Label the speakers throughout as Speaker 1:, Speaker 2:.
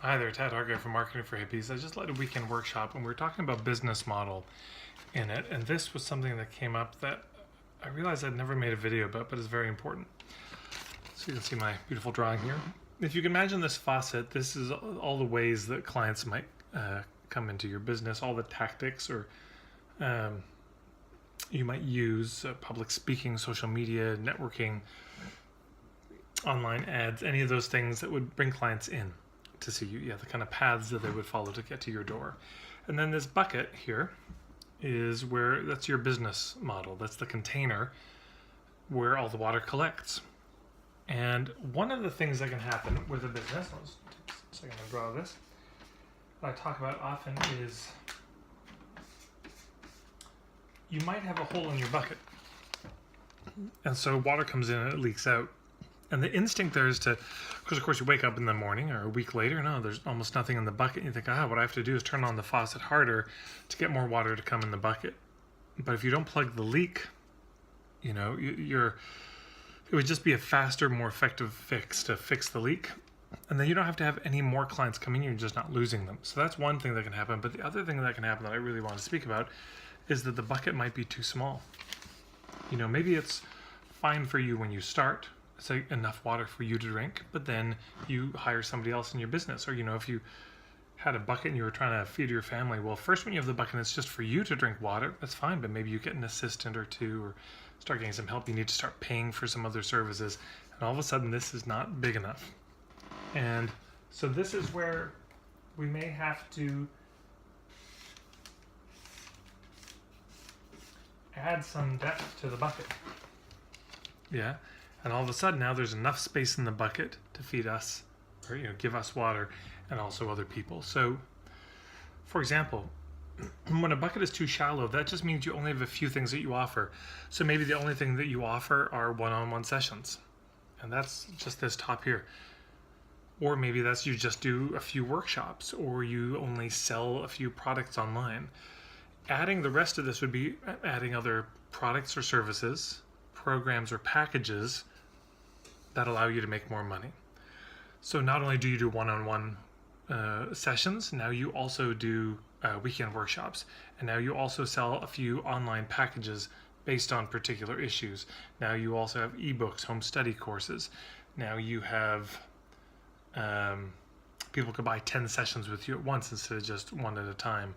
Speaker 1: Hi there, Ted Hargay from Marketing for Hippies. I just led a weekend workshop and we were talking about business model in it, and this was something that came up that I realized I'd never made a video about, but is very important. So you can see my beautiful drawing here. If you can imagine this faucet, this is all the ways that clients might come into your business, all the tactics or you might use, public speaking, social media, networking, online ads, any of those things that would bring clients in to see you. Yeah, the kind of paths that they would follow to get to your door. And then this bucket here is where that's your business model. That's the container where all the water collects. And one of the things that can happen with a business, I'll just take a second to draw this, what I talk about often is you might have a hole in your bucket. And so water comes in and it leaks out. And the instinct there is to, because of course you wake up in the morning or a week later, no, there's almost nothing in the bucket. And you think, what I have to do is turn on the faucet harder to get more water to come in the bucket. But if you don't plug the leak, it would just be a faster, more effective fix to fix the leak. And then you don't have to have any more clients coming in, you're just not losing them. So that's one thing that can happen. But the other thing that can happen that I really want to speak about is that the bucket might be too small. Maybe it's fine for you when you start. It's enough water for you to drink, but then you hire somebody else in your business. Or, if you had a bucket and you were trying to feed your family, well, first when you have the bucket and it's just for you to drink water, that's fine, but maybe you get an assistant or two or start getting some help. You need to start paying for some other services. And all of a sudden, this is not big enough. And so this is where we may have to add some depth to the bucket. Yeah. And all of a sudden now there's enough space in the bucket to feed us or give us water and also other people. So for example, when a bucket is too shallow, that just means you only have a few things that you offer. So maybe the only thing that you offer are one-on-one sessions. And that's just this top here. Or maybe that's you just do a few workshops or you only sell a few products online. Adding the rest of this would be adding other products or services, programs or packages that allow you to make more money. So not only do you do one-on-one sessions, now you also do weekend workshops. And now you also sell a few online packages based on particular issues. Now you also have ebooks, home study courses. Now you have people could buy 10 sessions with you at once instead of just one at a time.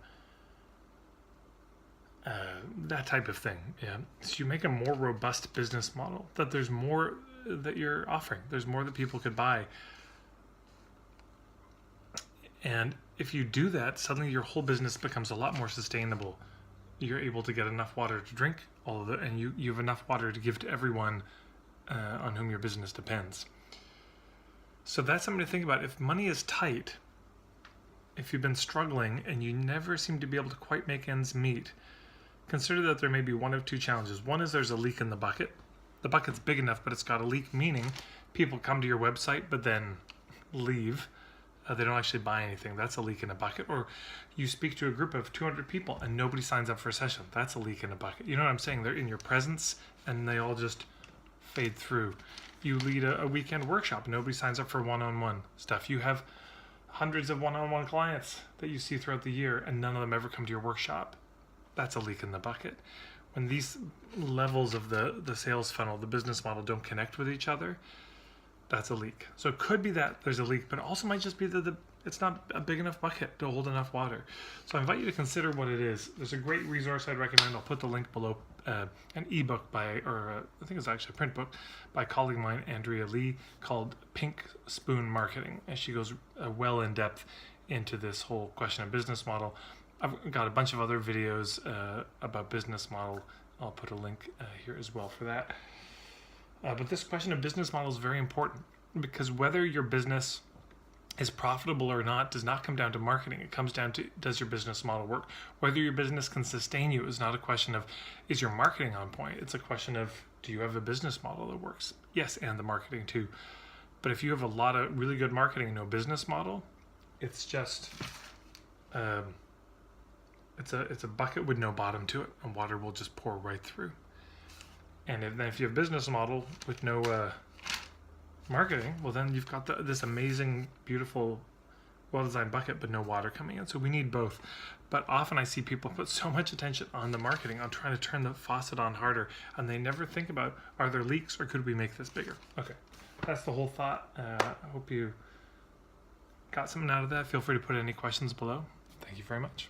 Speaker 1: That type of thing. Yeah. So you make a more robust business model, that there's more that you're offering. There's more that people could buy. And if you do that, suddenly your whole business becomes a lot more sustainable. You're able to get enough water to drink, all of it, and you have enough water to give to everyone on whom your business depends. So that's something to think about. If money is tight, if you've been struggling and you never seem to be able to quite make ends meet, consider that there may be one of two challenges. One is there's a leak in the bucket. The bucket's big enough, but it's got a leak, meaning people come to your website but then leave. They don't actually buy anything. That's a leak in a bucket. Or you speak to a group of 200 people and nobody signs up for a session. That's a leak in a bucket. You know what I'm saying? They're in your presence and they all just fade through. You lead a weekend workshop and nobody signs up for one-on-one stuff. You have hundreds of one-on-one clients that you see throughout the year and none of them ever come to your workshop. That's a leak in the bucket. When these levels of the sales funnel, the business model don't connect with each other, that's a leak. So it could be that there's a leak, but it also might just be that it's not a big enough bucket to hold enough water. So I invite you to consider what it is. There's a great resource I'd recommend. I'll put the link below, an ebook I think it's actually a print book by a colleague of mine, Andrea J, called Pink Spoon Marketing. And she goes well in depth into this whole question of business model. I've got a bunch of other videos about business model. I'll put a link here as well for that. But this question of business model is very important because whether your business is profitable or not does not come down to marketing. It comes down to, does your business model work? Whether your business can sustain you is not a question of, is your marketing on point? It's a question of, do you have a business model that works? Yes, and the marketing too. But if you have a lot of really good marketing and no business model, it's just... It's a bucket with no bottom to it, and water will just pour right through. And if you have a business model with no marketing, well then you've got this amazing, beautiful well-designed bucket but no water coming in. So we need both. But often I see people put so much attention on the marketing, on trying to turn the faucet on harder, and they never think about, are there leaks or could we make this bigger? Okay, that's the whole thought. I hope you got something out of that. Feel free to put any questions below. Thank you very much.